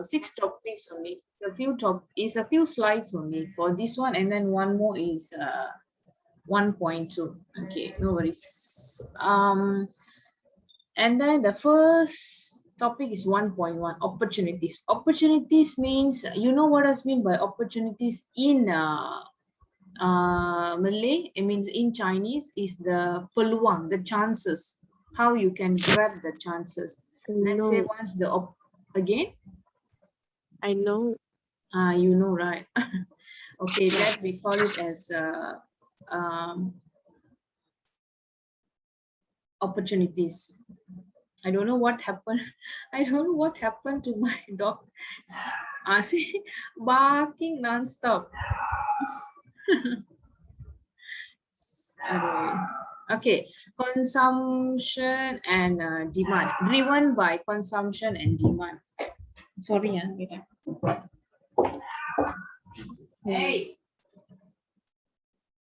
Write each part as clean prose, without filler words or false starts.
six topics only. A few slides only for this one, and then one more is 1.2. Okay, no worries. And then the first topic is 1.1, opportunities. Opportunities means, you know what does mean by opportunities in Malay? It means in Chinese is the peluang, the chances, how you can grab the chances. Let's say once the again. I know. You know, right? Okay, that we call it as opportunities. I don't know what happened. I don't know what happened to my dog. See, barking non-stop. Okay, consumption and demand, driven by consumption and demand. Sorry, yeah. Hey.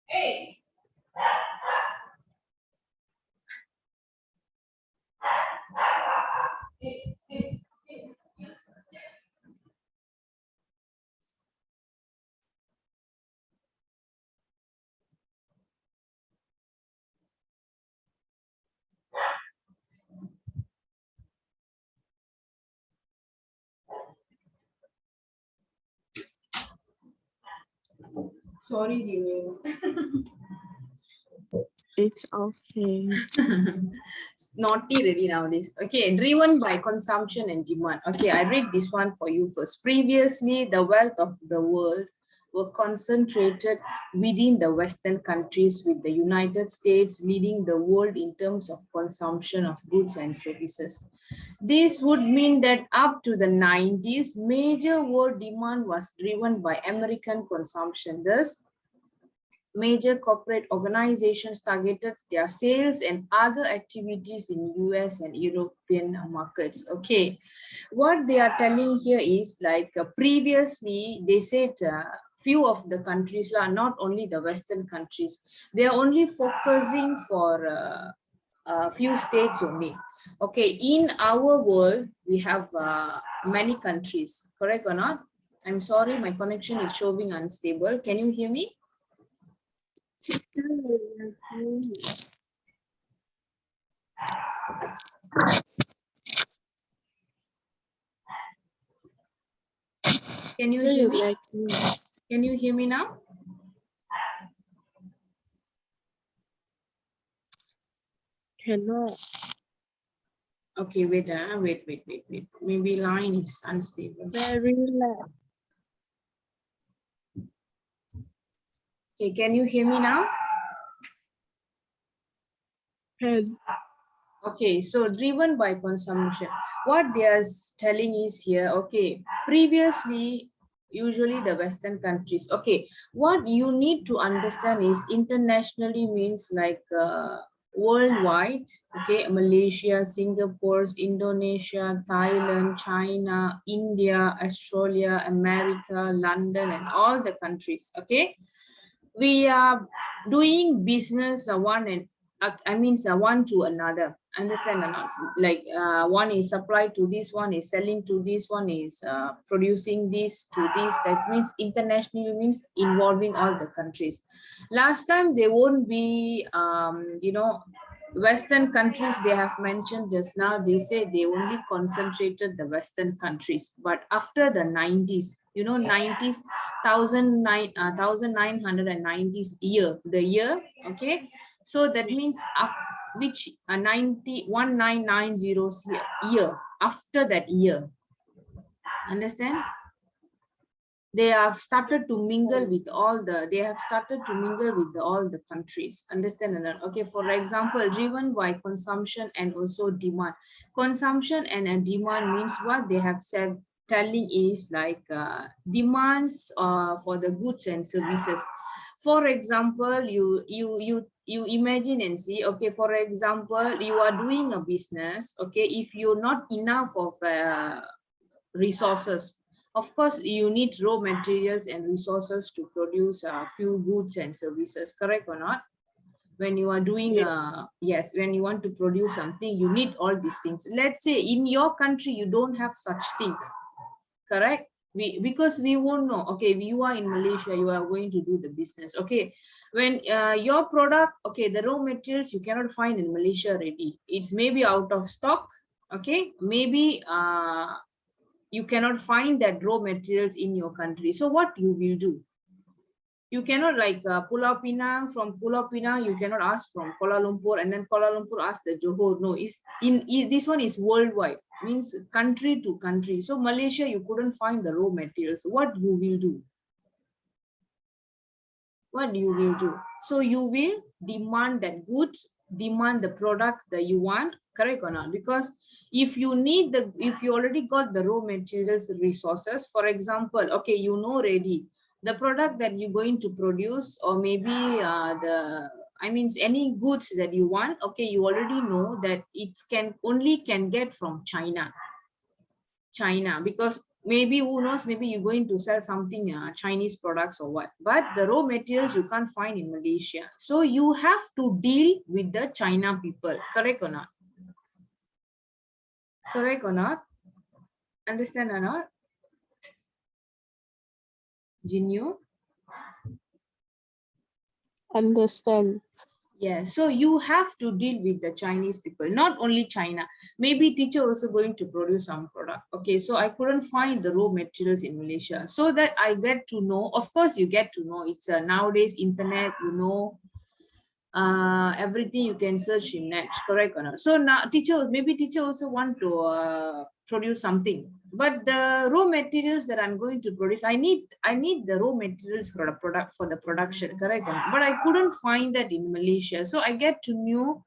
Hey. Sorry, Jimmy. It's okay. Naughty ready nowadays. Okay, driven by consumption and demand. Okay, I read this one for you first. Previously, the wealth of the world were concentrated within the Western countries, with the United States leading the world in terms of consumption of goods and services. This would mean that up to the 90s, major world demand was driven by American consumption. Thus, major corporate organizations targeted their sales and other activities in US and European markets. Okay, what they are telling here is like previously they said few of the countries, not only the Western countries, they are only focusing for a few states only. Okay, in our world we have many countries, correct or not? I'm sorry, my connection is showing unstable. Can you hear me? Can you hear me? Can you hear me now? Cannot. Okay, wait. Maybe line is unstable. Very loud. Okay, can you hear me now? Can. Okay, so driven by consumption, what they are telling is here, okay, previously, usually the Western countries, okay, what you need to understand is internationally means like worldwide, okay, Malaysia, Singapore, Indonesia, Thailand, China, India, Australia, America, London, and all the countries, okay. We are doing business one to another, understand or not? Like one is supplied to this, one is selling to this, one is producing this to this. That means internationally means involving all the countries. Last time they won't be Western countries they have mentioned just now. They say they only concentrated the Western countries, but after the 90s, 90s, 1990s year, the year, okay, so that means which 1990 year, after that year, understand, they have started to mingle with all the countries, understand or not? Okay, for example, driven by consumption and also demand. Consumption and demand means what they have said telling is like demands for the goods and services. For example, you imagine and see, okay, for example, you are doing a business, okay, if you're not enough of resources, of course you need raw materials and resources to produce a few goods and services, correct or not? When you are doing yes, when you want to produce something, you need all these things. Let's say in your country you don't have such thing, correct? Because we won't know. Okay, you are in Malaysia, you are going to do the business. Okay, when your product, okay, the raw materials you cannot find in Malaysia already, it's maybe out of stock. Okay, maybe you cannot find that raw materials in your country. So what you will do? You cannot like Pulau Pinang, from Pulau Pinang you cannot ask from Kuala Lumpur, and then Kuala Lumpur ask the Johor. No, it's this one is worldwide, means country to country. So Malaysia you couldn't find the raw materials. What you will do? What you will do? So you will demand that goods, demand the products that you want, correct or not? Because if you need the, if you already got the raw materials resources, for example, okay, you know already the product that you're going to produce, or maybe I mean any goods that you want, okay, you already know that it can only can get from China, because maybe who knows, maybe you're going to sell something Chinese products or what, but the raw materials you can't find in Malaysia. So you have to deal with the China people, correct or not? Correct or not? Understand or not? Jinyu? Understand. Yeah, so you have to deal with the Chinese people, not only China. Maybe teacher also going to produce some product. Okay, so I couldn't find the raw materials in Malaysia. So that I get to know, of course you get to know, it's nowadays internet, you know, everything you can search in net, correct or not? So now teacher, maybe teacher also want to produce something, but the raw materials that I'm going to produce, I need the raw materials for the product, for the production, correct or not? But I couldn't find that in Malaysia. So I get to know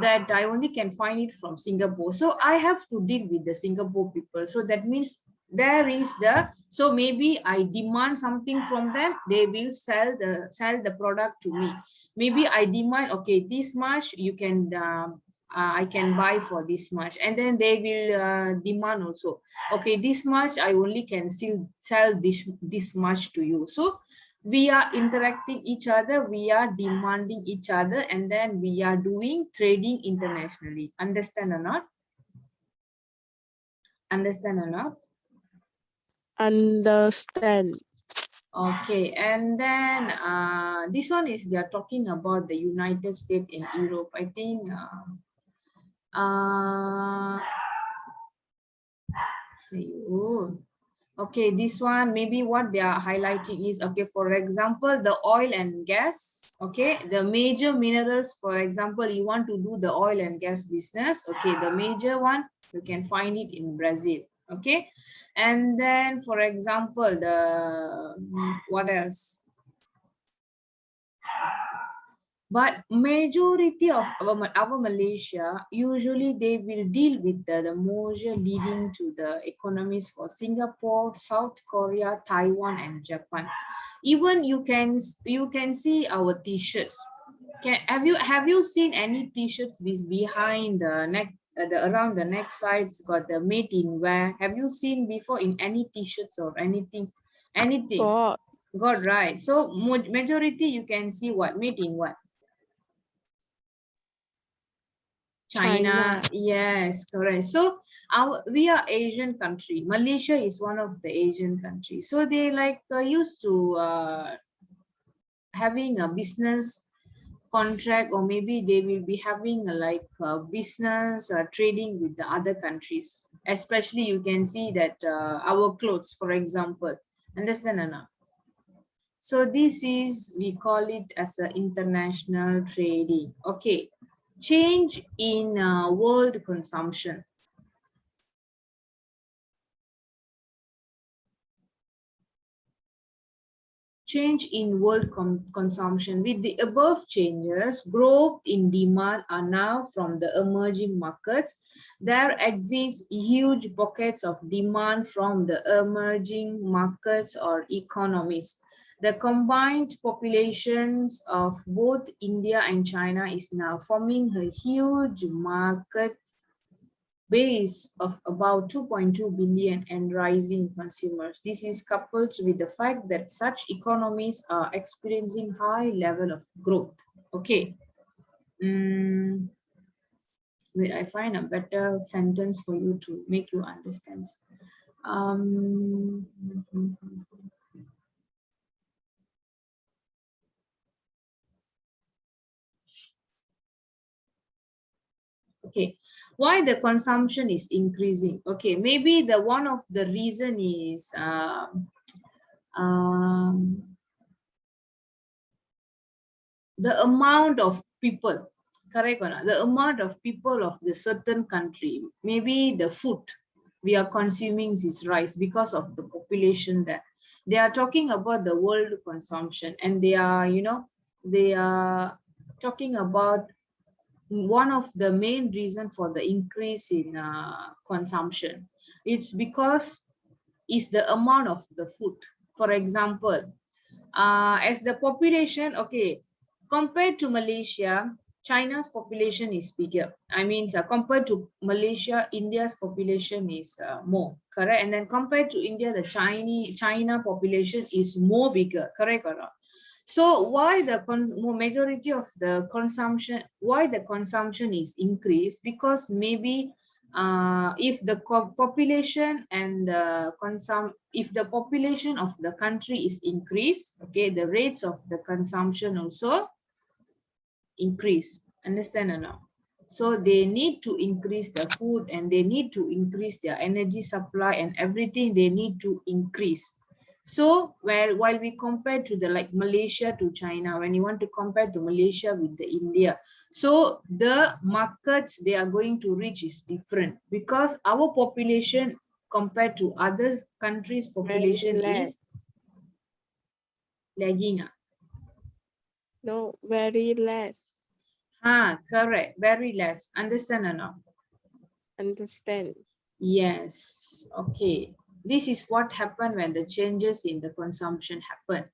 that I only can find it from Singapore. So I have to deal with the Singapore people. So that means there is the, so maybe I demand something from them, they will sell the product to me. Maybe I demand, okay, this much you can I can buy for this much, and then they will demand also, okay, this much I only can sell this much to you. So we are interacting each other, we are demanding each other, and then we are doing trading internationally. Understand or not? Understand or not? Understand. Okay, and then this one is they are talking about the United States and Europe. I think oh, okay, this one maybe what they are highlighting is, okay, for example, the oil and gas, okay, the major minerals, for example, you want to do the oil and gas business, okay, the major one, you can find it in Brazil, okay, and then for example, the what else? But majority of our Malaysia, usually they will deal with the merger leading to the economies for Singapore, South Korea, Taiwan, and Japan. Even you can see our t-shirts. Have you seen any t-shirts with behind the neck, the around the neck sides got the made in where? Have you seen before in any t-shirts or anything? Anything. God. Got right. So majority you can see what made in what? China, yes, correct. So we are Asian country. Malaysia is one of the Asian countries. So they like used to having a business contract, or maybe they will be having like a business trading with the other countries. Especially you can see that our clothes, for example. Understand or not? So this is, we call it as a international trading. Okay. Change in world consumption. Change in world consumption. With the above changes, growth in demand are now from the emerging markets. There exists huge pockets of demand from the emerging markets or economies. The combined populations of both India and China is now forming a huge market base of about 2.2 billion and rising consumers. This is coupled with the fact that such economies are experiencing high level of growth. Okay. Wait, I find a better sentence for you to make you understand. Um, okay, why the consumption is increasing? Okay, maybe the one of the reason is the amount of people, correct or not? The amount of people of the certain country, maybe the food we are consuming is rise because of the population there. They are talking about the world consumption, and they are, they are talking about one of the main reason for the increase in consumption. It's because is the amount of the food. For example, as the population, okay, compared to Malaysia, China's population is bigger. I mean, compared to Malaysia, India's population is more, correct? And then compared to India, the China population is more bigger, correct or not? So why the majority of the consumption, why the consumption is increased? Because maybe if the population and the if the population of the country is increased, okay, the rates of the consumption also increase. Understand or not? So they need to increase the food, and they need to increase their energy supply, and everything they need to increase. So while we compare to the like Malaysia to China, when you want to compare to Malaysia with the India, so the markets they are going to reach is different, because our population compared to other countries' population less. is lagging. No, very less. Correct. Very less. Understand or not? Understand. Yes. Okay. This is what happened when the changes in the consumption happen.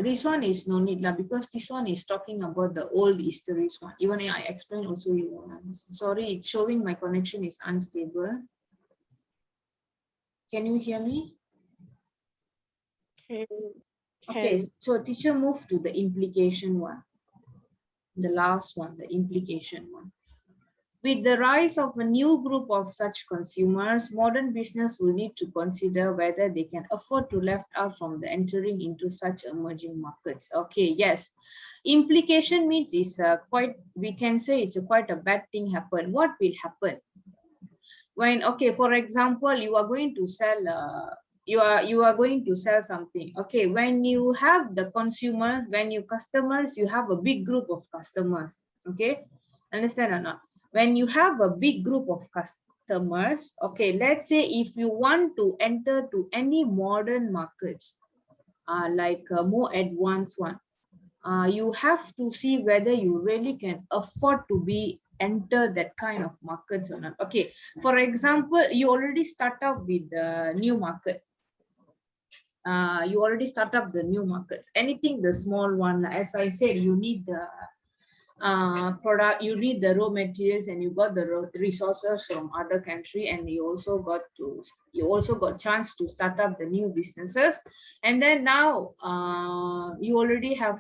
This one is no need lah, because this one is talking about the old histories one. Even I explain also, you won't understand. Sorry, it's showing my connection is unstable. Can you hear me? Okay, so teacher move to the implication one. The last one, the implication one. With the rise of a new group of such consumers, modern business will need to consider whether they can afford to left out from the entering into such emerging markets. Okay, yes. Implication means is quite, we can say it's quite a bad thing happen. What will happen? When, okay, for example, you are going to sell, you are going to sell something. Okay, when you have the consumers, when you customers, you have a big group of customers. Okay, understand or not? When you have a big group of customers, okay, let's say if you want to enter to any modern markets, like a more advanced one, you have to see whether you really can afford to be enter that kind of markets or not. Okay, for example, you already start up with the new market. You already start up the new markets. Anything the small one, as I said, you need the product, you need the raw materials, and you got the resources from other country, and you also got chance to start up the new businesses. And then now you already have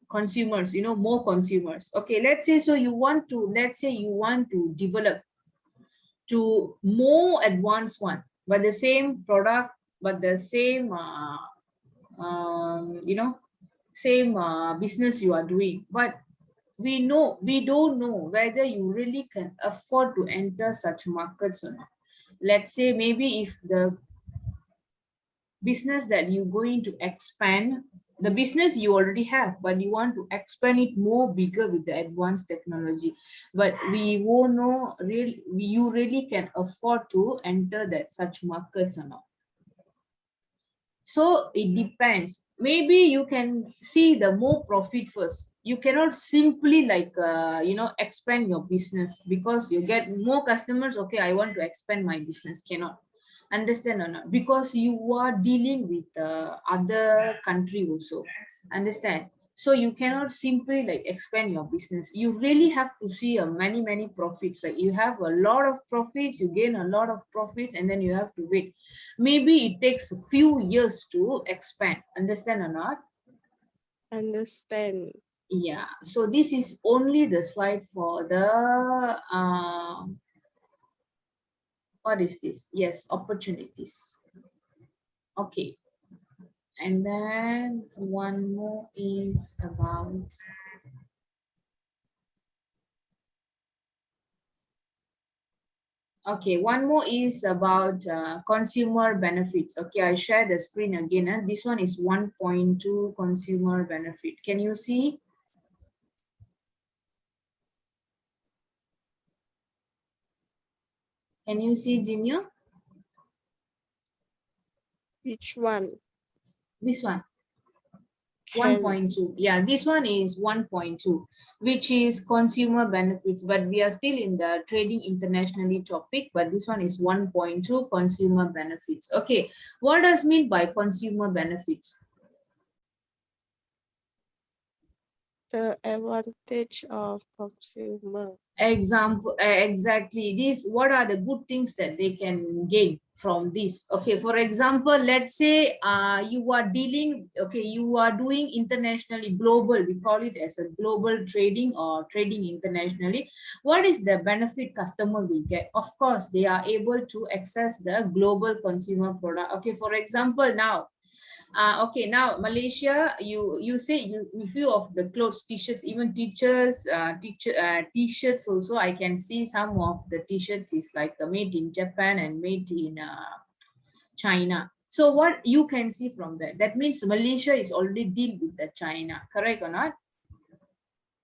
consumers, more consumers. Okay, let's say you want to develop to more advanced one, but the same product, but the same same business you are doing, but we don't know whether you really can afford to enter such markets or not. Let's say maybe if the business that you're going to expand, the business you already have, but you want to expand it more bigger with the advanced technology, but we won't know you really can afford to enter that such markets or not. So it depends. Maybe you can see the more profit first. You cannot simply like, expand your business because you get more customers. Okay, I want to expand my business. Cannot. Understand or not? Because you are dealing with other country also. Understand? So you cannot simply like expand your business. You really have to see many profits. Like you have a lot of profits, you gain a lot of profits, and then you have to wait. Maybe it takes a few years to expand. Understand or not? Understand. Yeah, so this is only the slide for the what is this? Yes, opportunities. Okay, and then one more is about okay, one more is about consumer benefits. Okay, I share the screen again. This one is 1.2 consumer benefit. Can you see? Can you see, Jinyo? Which one? This one. Can. 1.2. Yeah, this one is 1.2, which is consumer benefits, but we are still in the trading internationally topic, but this one is 1.2 consumer benefits. Okay, what does mean by consumer benefits? The advantage of consumer. Example, exactly this, what are the good things that they can gain from this? Okay, for example, let's say you are dealing, okay, you are doing internationally, global, we call it as a global trading or trading internationally. What is the benefit customer will get? Of course, they are able to access the global consumer product. Okay, for example, now okay, now Malaysia, you say you few of the clothes, t-shirts, even teachers, t-shirts also. I can see some of the t-shirts is like made in Japan and made in China. So what you can see from that? That means Malaysia is already deal with the China. Correct or not?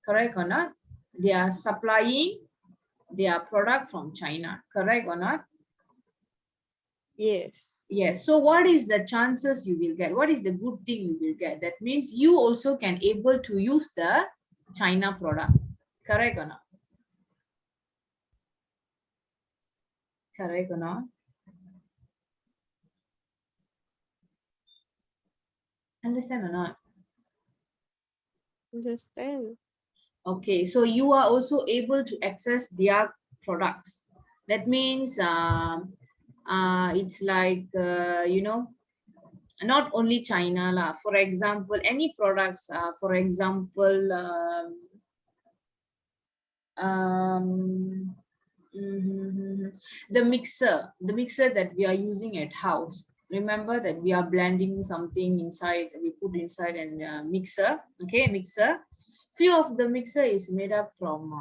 Correct or not? They are supplying their product from China. Correct or not? Yes. Yes. So what is the chances you will get? What is the good thing you will get? That means you also can able to use the China product. Correct or not? Correct or not? Understand or not? Understand. Okay. So you are also able to access their products. That means it's like, you know, not only China lah. For example, any products, for example, mhm. The mixer that we are using at house. Remember that we are blending something inside, we put inside and mixer. Okay, mixer. Few of the mixer is made up from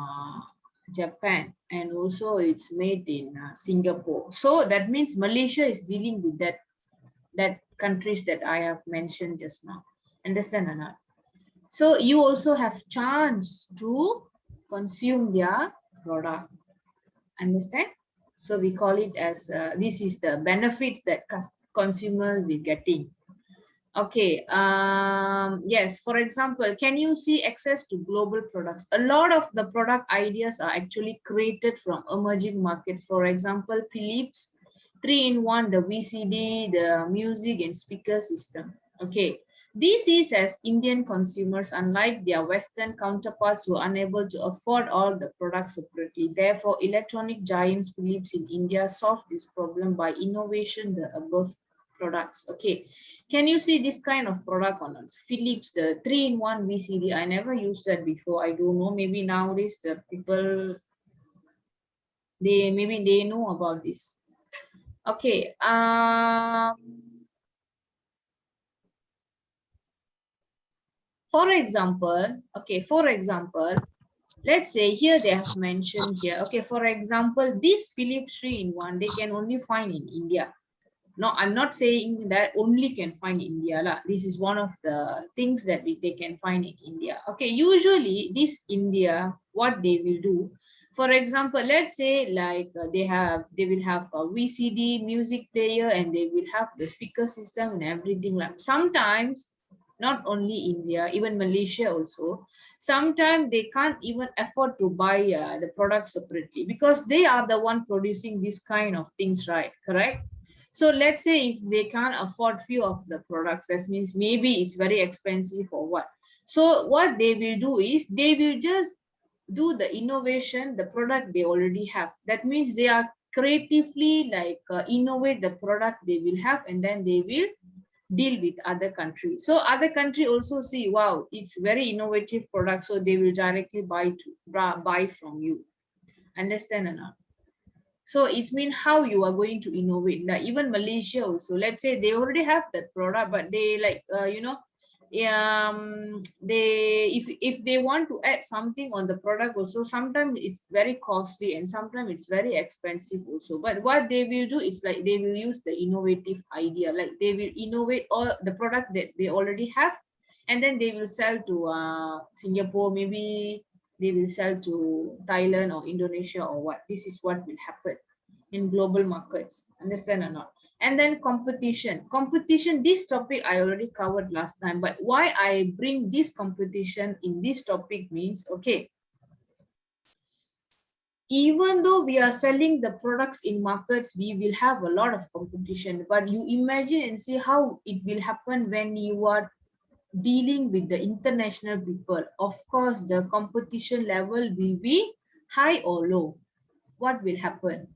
Japan, and also it's made in Singapore. So that means Malaysia is dealing with that countries that I have mentioned just now. Understand or not? So you also have chance to consume their product. Understand? So we call it as this is the benefits that consumer will getting. Okay. Yes, for example, can you see access to global products? A lot of the product ideas are actually created from emerging markets. For example, Philips 3-in-1, the VCD, the music and speaker system. Okay. This is as Indian consumers, unlike their Western counterparts, were unable to afford all the products separately. Therefore, electronic giants Philips in India solved this problem by innovation the above products. Okay. Can you see this kind of product or not? Philips, the 3-in-1 VCD. I never used that before. I don't know. Maybe nowadays the people, maybe they know about this. Okay. For example, okay, for example, let's say here they have mentioned here, okay, for example, this Philips 3-in-1, they can only find in India. No, I'm not saying that only can find India lah. This is one of the things that they can find in India. Okay, usually this India, what they will do, for example, let's say like they will have a VCD music player and they will have the speaker system and everything. Like sometimes, not only India, even Malaysia also, sometimes they can't even afford to buy the product separately because they are the one producing this kind of things, right? Correct? So let's say if they can't afford few of the products, that means maybe it's very expensive or what. So what they will do is they will just do the innovation, the product they already have. That means they are creatively like innovate the product they will have, and then they will deal with other countries. So other country also see, wow, it's very innovative product, so they will directly buy from you. Understand or not? So it means how you are going to innovate. Like even Malaysia also, let's say they already have that product, but they like they if they want to add something on the product also, sometimes it's very costly and sometimes it's very expensive also. But what they will do is like they will use the innovative idea, like they will innovate all the product that they already have, and then they will sell to Singapore, maybe they will sell to Thailand or Indonesia or what. This is what will happen in global markets. Understand or not? And then competition. Competition, this topic I already covered last time, but why I bring this competition in this topic means, okay, even though we are selling the products in markets, we will have a lot of competition. But you imagine and see how it will happen when you are dealing with the international people. Of course, the competition level will be high or low. What will happen?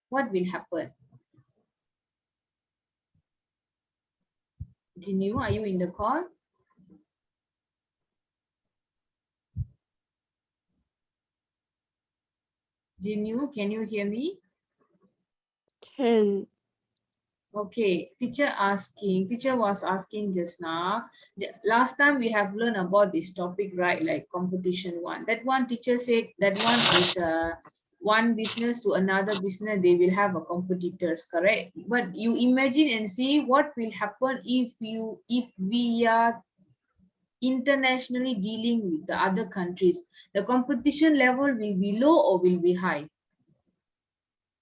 What will happen? Jinu, are you in the call? Jinu, can you hear me? Can. Okay, teacher was asking just now. Last time we have learned about this topic, right? Like competition one. That one teacher said that one is one business to another business, they will have a competitors, correct? But you imagine and see what will happen if we are internationally dealing with the other countries. The competition level will be low or will be high?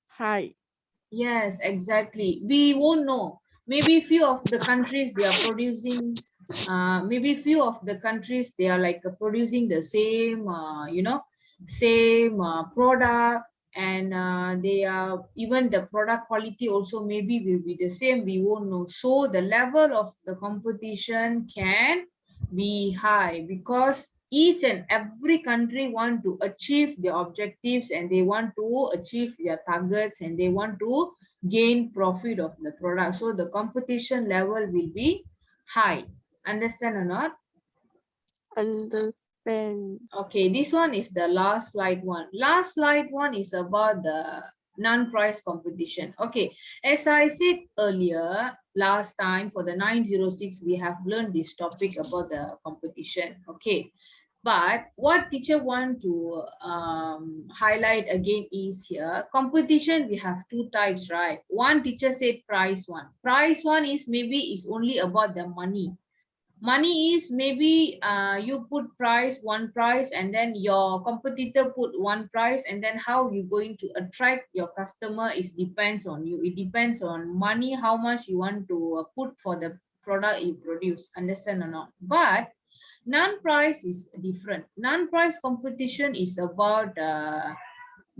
High. Yes, exactly. We won't know. Maybe few of the countries they are producing, maybe few of the countries they are like producing the same, same product, and they are even the product quality also maybe will be the same. We won't know. So the level of the competition can be high because each and every country want to achieve their objectives and they want to achieve their targets and they want to gain profit of the product. So the competition level will be high. Understand or not? Understand. Okay, this one is the last slide one. Last slide one is about the non-price competition. Okay, as I said earlier, last time for the 906, we have learned this topic about the competition. Okay, but what teacher want to highlight again is here, competition, we have two types, right? One teacher said price one. Price one is maybe is only about the money. Money is maybe you put one price and then your competitor put one price, and then how you going to attract your customer is depends on you. It depends on money, how much you want to put for the product you produce. Understand or not? But non-price is different. Non-price competition is about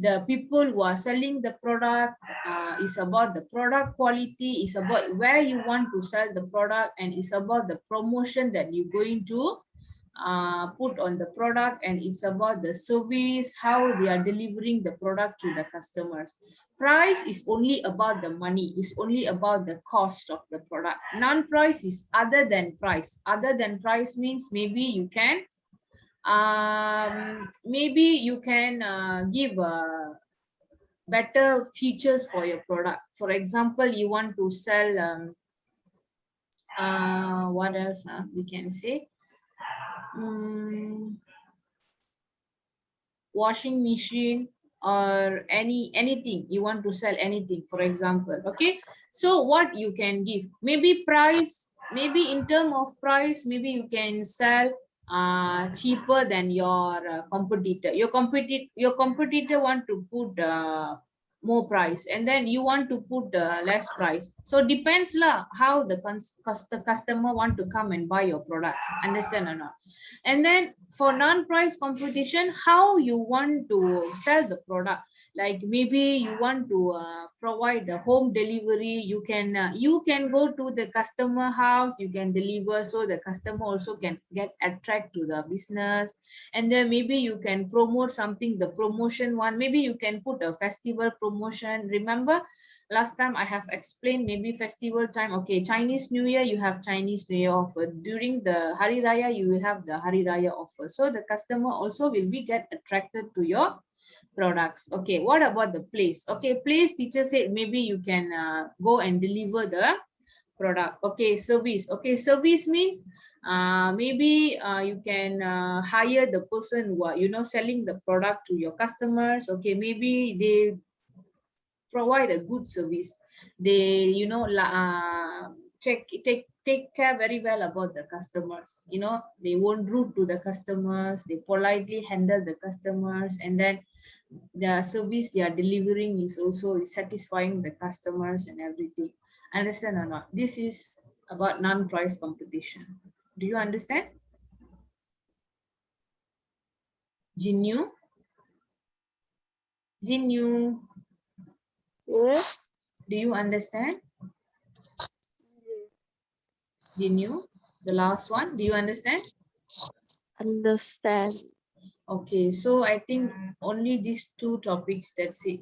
the people who are selling the product, is about the product quality, is about where you want to sell the product, and it's about the promotion that you're going to put on the product, and it's about the service, how they are delivering the product to the customers. Price is only about the money, it's only about the cost of the product. Non-price is other than price. Other than price means maybe you can give better features for your product. For example, you want to sell what else we can say, washing machine or anything you want to sell, anything, for example. Okay, so what you can give, maybe price, maybe in term of price, maybe you can sell cheaper than your competitor. Your competitor want to put more price, and then you want to put less price. So depends lah how the customer want to come and buy your products. Understand or not? And then for non-price competition, how you want to sell the product, like maybe you want to provide the home delivery. You can go to the customer house, you can deliver, so the customer also can get attract to the business. And then maybe you can promote something, the promotion one, maybe you can put a festival promotion. Remember, last time I have explained, maybe festival time, okay, Chinese New Year, you have Chinese New Year offer. During the Hari Raya, you will have the Hari Raya offer. So the customer also will be get attracted to your products. Okay, what about the place? Okay, place, teacher said maybe you can go and deliver the product. Okay, service. Okay, service means maybe you can hire the person who are, you know, selling the product to your customers. Okay, maybe they provide a good service. They, you know, take care very well about the customers. You know, they won't rude to the customers. They politely handle the customers, and then the service they are delivering is also satisfying the customers and everything. Understand or not? This is about non-price competition. Do you understand? Jinu? Jinu, Yes. do you understand? Jinu, the last one, do you understand? Understand. Okay, so I think only these two topics, that's it.